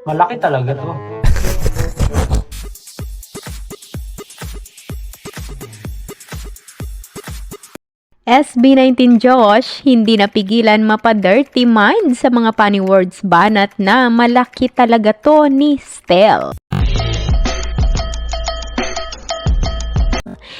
Malaki talaga 'to. SB19 Josh, hindi napigilan mapa-dirty mind sa mga funny words banat na malaki talaga to ni Stel.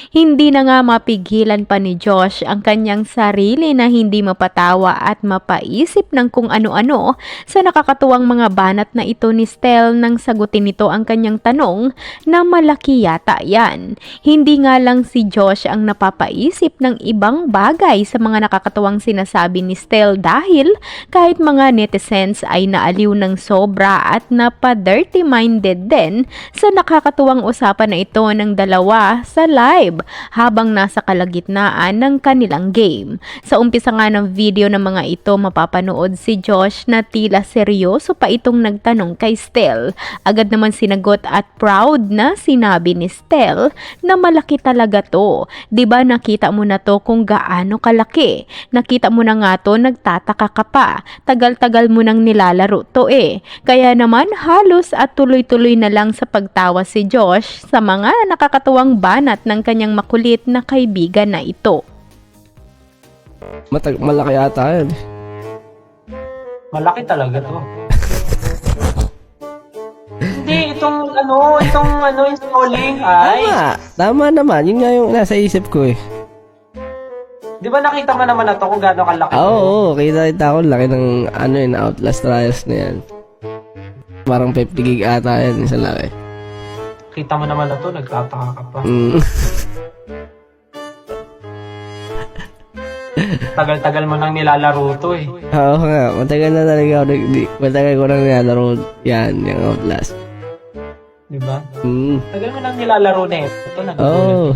Hindi na nga mapigilan pa ni Josh ang kanyang sarili na hindi mapatawa at mapaisip ng kung ano-ano sa nakakatuwang mga banat na ito ni Stel nang sagutin nito ang kanyang tanong na malaki yata yan. Hindi nga lang si Josh ang napapaisip ng ibang bagay sa mga nakakatuwang sinasabi ni Stel dahil kahit mga netizens ay naaliw ng sobra at napa-dirty minded din sa nakakatuwang usapan na ito ng dalawa sa live habang nasa kalagitnaan ng kanilang game. Sa umpisa nga ng video ng mga ito, mapapanood si Josh na tila seryoso pa itong nagtanong kay Stel. Agad naman sinagot at proud na sinabi ni Stel na malaki talaga to. Diba nakita mo na to kung gaano kalaki? Nakita mo na nga to, nagtataka ka pa. Tagal-tagal mo nang nilalaro to eh. Kaya naman halos at tuloy-tuloy na lang sa pagtawa si Josh sa mga nakakatuwang banat ng kanyang makulit na kaibigan na ito. Malaki ata yan. Malaki talaga 'to. Hindi, itong installing ay... Tama naman. Yun nga yung nasa isip ko eh. Di ba nakita mo naman na to kung gaano kalaki to? Oo, kita ko. Laki ng Outlast Trials na yan. Parang 50 gig ata yan. Isa laki. Kita mo naman na to, nagtataka ka pa. Tagal-tagal mo nang nilalaro to eh. Oo nga. Matagal na talaga ako. Matagal ko nang nilalaro yan. Yung Outlast. Di ba? Mm. Tagal mo nang nilalaro na ito. Oo.